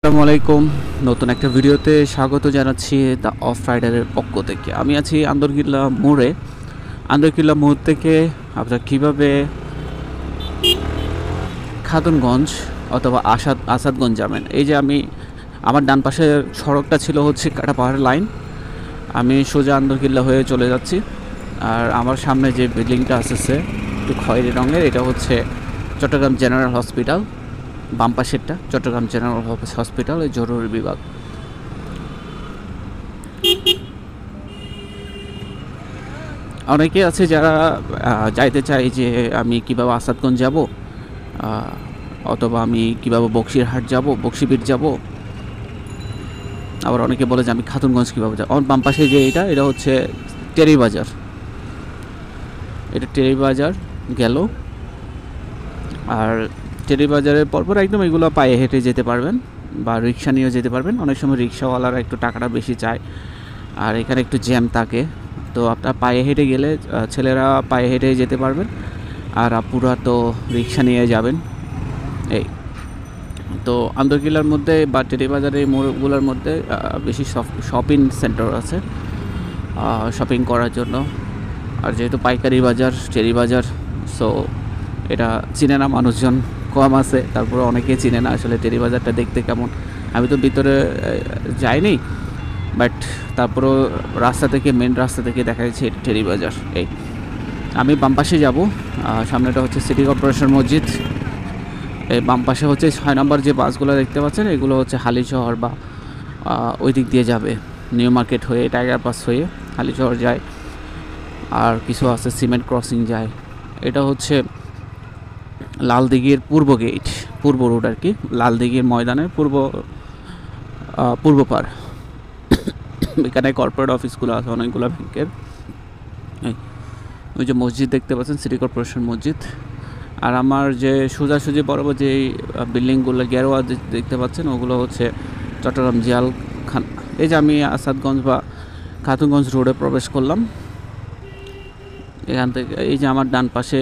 আসসালামু আলাইকুম। নতুন একটা ভিডিওতে স্বাগত জানাচ্ছি দ্য অফ রাইডারের পক্ষ থেকে। আমি আছি আন্দরকিল্লা মোড়ে। আন্দরকিল্লা মোড় থেকে আপনারা কীভাবে খাতুনগঞ্জ অথবা আসাদগঞ্জ যাবেন। এই যে আমার ডান পাশের সড়কটা ছিল হচ্ছে কাটাপাহাড় লাইন। আমি সোজা আন্দরকিল্লা হয়ে চলে যাচ্ছি। আর আমার সামনে যে বিল্ডিংটা আসছে একটু খয়েরি রঙের, এটা হচ্ছে চট্টগ্রাম জেনারেল হসপিটাল। বাম পাশেরটা চট্টগ্রাম জেনারেল হসপিটাল, এই জরুরি বিভাগ। অনেকে আছে যারা যাইতে চায় যে আমি কিভাবে আসাদগঞ্জ যাব, অথবা আমি কিভাবে বক্সিরহাট যাব, বক্সিবিট যাব। আবার অনেকে বলে যে আমি খাতুনগঞ্জ কীভাবে যাব। আমার বাম পাশে যে এটা হচ্ছে টেরি বাজার। এটা টেরি বাজার গেল। আর টেরি বাজারের পরপর একদম এগুলো পায়ে হেঁটে যেতে পারবেন বা রিক্সা নিয়েও যেতে পারবেন। অনেক সময় রিক্সাওয়ালারা একটু টাকাটা বেশি চায়, আর এখানে একটু জ্যাম থাকে। তো আপনার পায়ে হেঁটে গেলে ছেলেরা পায়ে হেঁটে যেতে পারবেন, আর আপুরা তো রিক্সা নিয়ে যাবেন। এই তো আন্দরকিল্লার মধ্যে বা টেরি বাজারের মোড়গুলোর মধ্যে বেশি শপিং সেন্টার আছে শপিং করার জন্য। আর যেহেতু পাইকারি বাজার টেরি বাজার, সো এটা চিনে না মানুষজন কম আছে। তারপরে অনেকে চিনে না আসলে টেরি বাজারটা দেখতে কেমন। আমি তো ভিতরে যাইনি, বাট তারপরেও মেন রাস্তা থেকে দেখা যাচ্ছে টেরি বাজার। এই আমি বাম পাশে যাব। সামনেটা হচ্ছে সিটি কর্পোরেশন মসজিদ। এই বাম পাশে হচ্ছে 6 নম্বর যে বাসগুলো দেখতে পাচ্ছেন, এগুলো হচ্ছে হালিশহর বা ওই দিক দিয়ে যাবে, নিউ মার্কেট হয়ে টাইগার পাস হয়ে হালিশহর যায়। আর কিছু আছে সিমেন্ট ক্রসিং যায়। এটা হচ্ছে লালদিঘির পূর্ব গেট, পূর্ব রোড আর কি। লালদিঘির ময়দানের পূর্ব পার। এখানে কর্পোরেট অফিসগুলো আছে অনেকগুলো ব্যাংকের। ওই যে মসজিদ দেখতে পাচ্ছেন, সিটি কর্পোরেশন মসজিদ। আর আমার যে সোজাসুজি বরাবর যে বিল্ডিংগুলো গেরোয়া দেখতে পাচ্ছেন, ওগুলো হচ্ছে চট্টগ্রাম জিয়ালখানা। এই যে আমি আসাদগঞ্জ বা খাতুনগঞ্জ রোডে প্রবেশ করলাম এখান থেকে। এই যে আমার ডান পাশে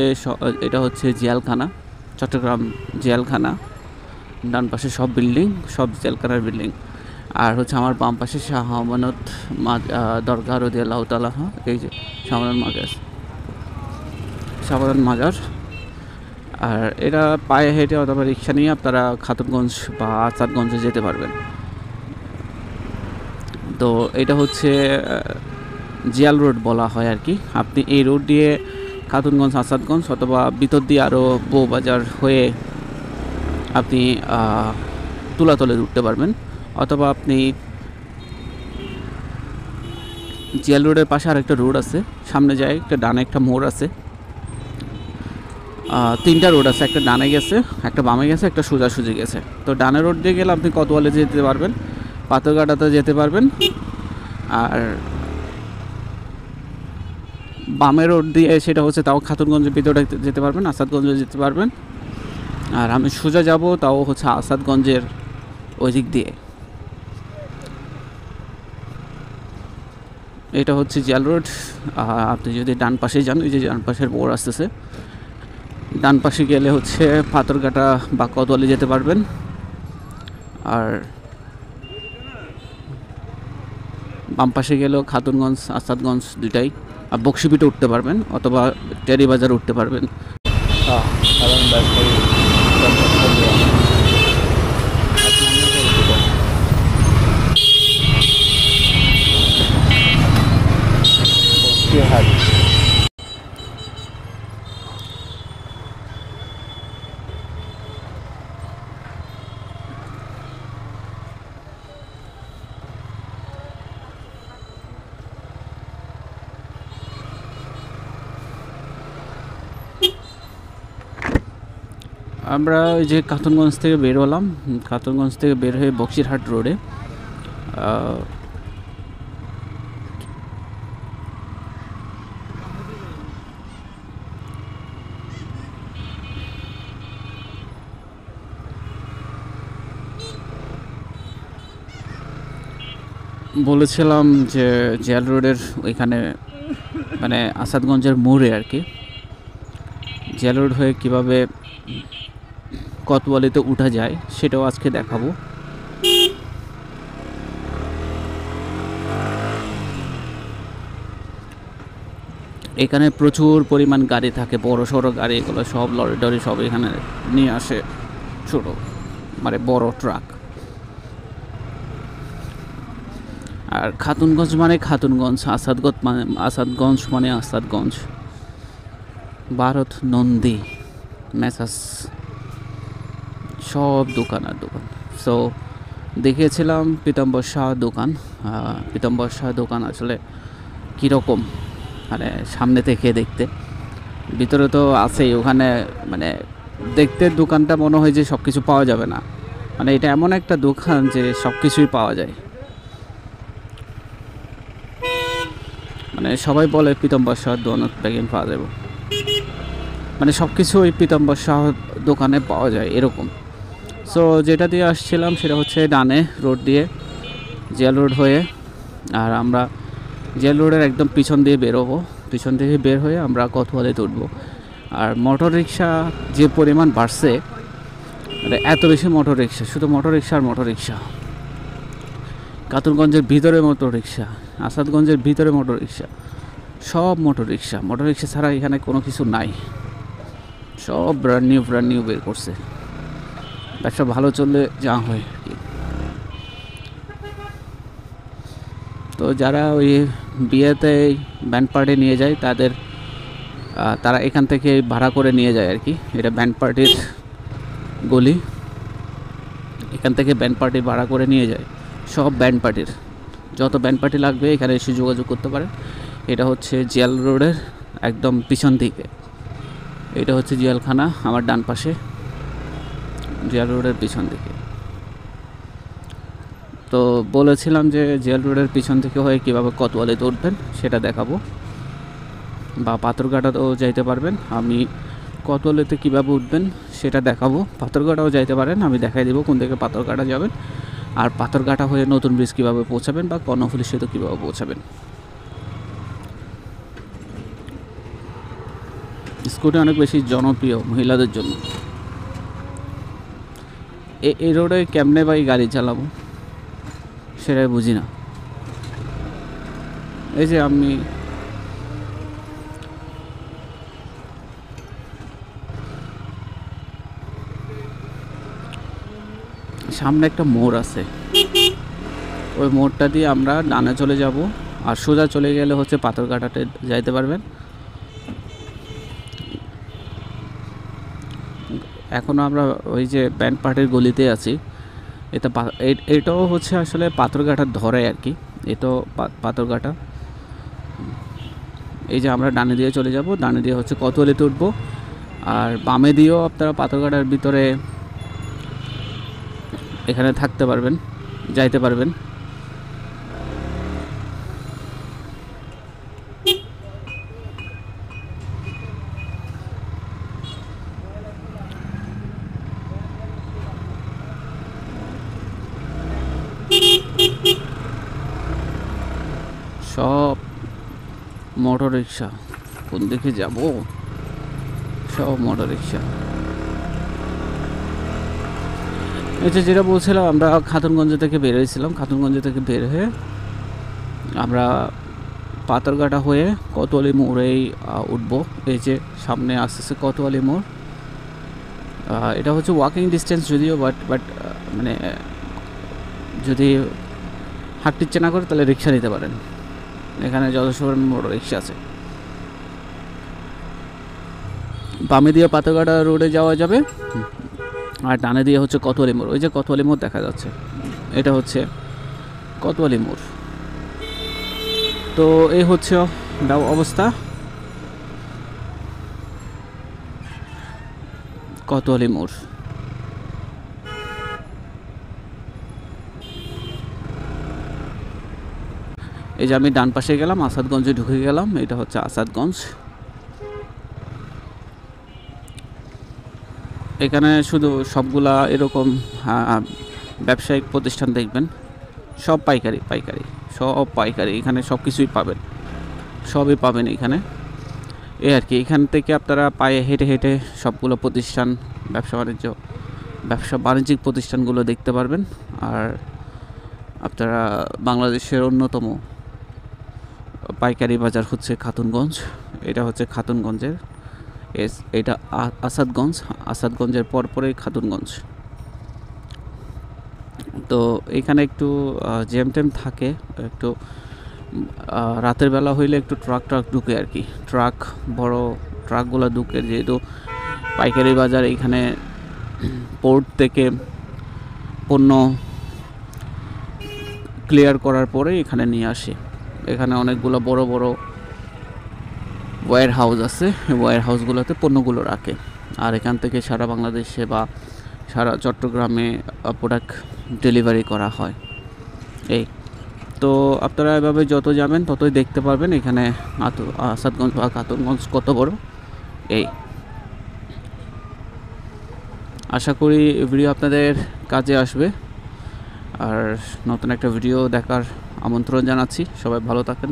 এটা হচ্ছে জিয়ালখানা, চট্টগ্রাম জিয়ালখানা। ডান পাশে সব বিল্ডিং, সব জেলখানার বিল্ডিং। আর হচ্ছে আমার বাম পাশে শাহ আমানত দরগা রাদিয়াল্লাহু তাআলা। এই যে শাহবাদান মাজার। আর এটা পায়ে হেঁটে অথবা রিক্সা নিয়ে আপনারা খাতুনগঞ্জ বা আসাদগঞ্জে যেতে পারবেন। তো এটা হচ্ছে জিয়াল রোড বলা হয় আর কি। আপনি এই রোড দিয়ে খাতুনগঞ্জ, আসাদগঞ্জ অথবা ভিতর দিয়ে আরও বউবাজার হয়ে আপনি তুলাতলে উঠতে পারবেন। অথবা আপনি জিয়াল রোডের পাশে আরেকটা রোড আছে, সামনে যায় একটা ডানে একটা মোড় আছে। 3টা রোড আছে, একটা ডানে গেছে, একটা বামে গেছে, একটা সোজাসুজি গেছে। তো ডানে রোড দিয়ে গেলে আপনি কোতোয়ালি যেতে পারবেন, পাথরঘাটাতে যেতে পারবেন। আর বামে রোড দিয়ে সেটা হচ্ছে তাও খাতুনগঞ্জের ভিতরে যেতে পারবেন, আসাদগঞ্জে যেতে পারবেন। আর আমি সোজা যাব, তাও হচ্ছে আসাদগঞ্জের ওই দিক দিয়ে। এটা হচ্ছে জিয়াল রোড। আপনি যদি ডান পাশে যান, ওই যে ডান পাশের মোড় আসতেছে, ডান পাশে গেলে হচ্ছে পাথরঘাটা বা কোতোয়ালি যেতে পারবেন। আর বাম পাশে গেলেও খাতুনগঞ্জ, আসাদগঞ্জ দুইটাই। আর বক্সিবিটে উঠতে পারবেন অথবা টেরি বাজার উঠতে পারবেন। আমরা ওই যে খাতুনগঞ্জ থেকে বের হলাম, খাতুনগঞ্জ থেকে বের হয়ে বক্সিরহাট রোডে বলেছিলাম যে জিয়াল রোডের ওইখানে মানে আসাদগঞ্জের মোড়ে আর কি, জিয়াল রোড হয়ে কীভাবে কোতোয়ালিতে উঠা যায় সেটাও আজকে দেখাবো। এখানে প্রচুর পরিমাণ গাড়ি থাকে, বড় সড়ো গাড়ি, এগুলো সব লরি টরি সব এখানে নিয়ে আসে, ছোটো মানে বড় ট্রাক। আর খাতুনগঞ্জ মানে খাতুনগঞ্জ, আসাদগঞ্জ মানে আসাদগঞ্জ, ভারত নন্দী মেসাস সব দোকান আর দোকান। সো দেখিয়েছিলাম পীতাম্বর শাহ দোকান। পীতাম্বর শাহ দোকান আসলে কীরকম মানে সামনে থেকে দেখতে, ভিতরে তো আছেই, ওখানে মানে দেখতে দোকানটা মনে হয় যে সব কিছু পাওয়া যাবে না, মানে এটা এমন একটা দোকান যে সব কিছুই পাওয়া যায়। মানে সবাই বলে পীতাম্বর শাহ দোকান প্যাকিং পাওয়া যাবে, মানে সব কিছু ওই পীতাম্বর শাহ দোকানে পাওয়া যায় এরকম। সো যেটা দিয়ে আসছিলাম সেটা হচ্ছে ডানে রোড দিয়ে, জেল রোড হয়ে, আর আমরা জেল রোডের একদম পিছন দিয়ে বেরোবো, পিছন থেকে বের হয়ে আমরা কোতোয়ালিতে উঠবো। আর মোটর রিক্সা যে পরিমাণ বাড়ছে, মানে এত বেশি মোটর রিক্সা, শুধু মোটর রিক্সা আর মোটর রিক্সা। খাতুনগঞ্জের ভিতরে মোটর রিক্সা, আসাদগঞ্জের ভিতরে মোটর রিক্সা, সব মোটর রিক্সা। মোটর রিক্সা ছাড়া এখানে কোনো কিছু নাই, সব ব্র্যান্ড নিউ বের করছে। ব্যবসা ভালো চললে যা হয় আর কি। তো যারা ওই বিয়েতে ব্যান্ড পার্টি নিয়ে যায় তারা এখান থেকে ভাড়া করে নিয়ে যায় আর কি। এটা ব্যান্ড পার্টির গলি, এখান থেকে ব্যান্ড পার্টি ভাড়া করে নিয়ে যায়। সব ব্যান্ড পার্টির যত ব্যান্ড পার্টি লাগবে এখানে এসে যোগাযোগ করতে পারেন। এটা হচ্ছে জিয়াল রোডের একদম পিছন দিকে, এটা হচ্ছে জিয়ালখানা আমার ডান পাশে, জিয়াল রোডের পিছন দিকে। তো বলেছিলাম যে জিয়াল রোডের পিছন থেকে হয়ে কীভাবে কোতোয়ালিতে উঠবেন সেটা দেখাবো, বা পাথরঘাটাতেও যাইতে পারবেন। আমি কোতোয়ালিতে কীভাবে উঠবেন সেটা দেখাবো, পাথরঘাটাও যাইতে পারেন, আমি দেখাই দেবো কোন দিকে পাথরঘাটা যাবেন, আর পাথরঘাটা হয়ে নতুন ব্রিজ কীভাবে পৌঁছাবেন বা কর্ণফুলী সেতু কীভাবে পৌঁছাবেন। স্কুটি অনেক বেশি জনপ্রিয় মহিলাদের জন্য। এই রোডে কেমনে বা গাড়ি চালাবো সেটাই বুঝি না। এই যে আমি সামনে একটা মোড় আছে, ওই মোড়টা দিয়ে আমরা ডানে চলে যাব, আর সোজা চলে গেলে হচ্ছে পাথরঘাটাতে যাইতে পারবেন। এখনও আমরা ওই যে ব্যান্ড পার্টির গলিতে আছি। এটাও হচ্ছে আসলে পাথরঘাটার ধরে আর কি, এটাও পাথরঘাটা। এই যে আমরা ডানে দিয়ে চলে যাব, ডানে দিয়ে হচ্ছে কোতোয়ালিতে উঠবো, আর বামে দিয়েও আপনারা পাথরঘাটার ভিতরে এখানে থাকতে পারবেন, যাইতে পারবেন। সব মোটর রিক্সা, কোন দিকে যাব, সব মোটর রিক্সা। এটা যেটা বলছিলাম, আমরা খাতুনগঞ্জ থেকে বের হয়েছিলাম, খাতুনগঞ্জ থেকে বের হয়ে আমরা পাথরঘাটা হয়ে কোতোয়ালি মোড়েই উঠবো। এই যে সামনে আসতেছে কোতোয়ালি মোড়, এটা হচ্ছে ওয়াকিং ডিস্টেন্স যদিও, বাট মানে যদি হাঁটতে ইচ্ছে না করে তাহলে রিক্সা নিতে পারেন, এখানে যথেষ্ট মোটর রিক্সা আছে। বামে দিয়ে পাথরঘাটা রোডে যাওয়া যাবে, আর ডানে দিয়ে হচ্ছে কোতোয়ালি মোড়। ওই যে কোতোয়ালি মোড় দেখা যাচ্ছে, এটা হচ্ছে কোতোয়ালি মোড়। তো এই হচ্ছে অবস্থা কোতোয়ালি মোড়। এই যে আমি ডান পাশে গেলাম, আসাদগঞ্জে ঢুকে গেলাম, এটা হচ্ছে আসাদগঞ্জ। এখানে শুধু সবগুলা এরকম ব্যবসায়িক প্রতিষ্ঠান দেখবেন, সব পাইকারি সব পাইকারি, এখানে সব কিছুই পাবেন, সবই পাবেন এখানে। এই আর কি, এখান থেকে আপনারা পায়ে হেঁটে হেঁটে সবগুলো প্রতিষ্ঠান, ব্যবসা বাণিজ্যিক প্রতিষ্ঠানগুলো দেখতে পারবেন। আর আপনারা বাংলাদেশের অন্যতম পাইকারি বাজার হচ্ছে খাতুনগঞ্জ, এটা হচ্ছে খাতুনগঞ্জের এটা আসাদগঞ্জের পরপরেই খাতুনগঞ্জ। তো এখানে একটু জ্যাম ট্যাম থাকে, একটু রাতের বেলা হইলে একটু ট্রাক ঢুকে আর কি, বড় ট্রাকগুলো ঢুকে, যেহেতু পাইকারি বাজার এখানে পোর্ট থেকে পণ্য ক্লিয়ার করার পরে এখানে নিয়ে আসে। এখানে অনেকগুলো বড় বড় ওয়্যার হাউস আছে, ওয়্যার হাউসগুলোতে পণ্যগুলো রাখে, আর এখান থেকে সারা বাংলাদেশে বা সারা চট্টগ্রামে প্রোডাক্ট ডেলিভারি করা হয়। এই তো আপনারা এভাবে যত যাবেন ততই দেখতে পারবেন এখানে আসাদগঞ্জ বা খাতুনগঞ্জ কত বড়। এই আশা করি ভিডিও আপনাদের কাজে আসবে, আর নতুন একটা ভিডিও দেখার আমন্ত্রণ জানাচ্ছি। সবাই ভালো থাকেন,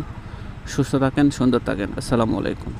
সুস্থ থাকেন, সুন্দর থাকেন। আসসালামু আলাইকুম।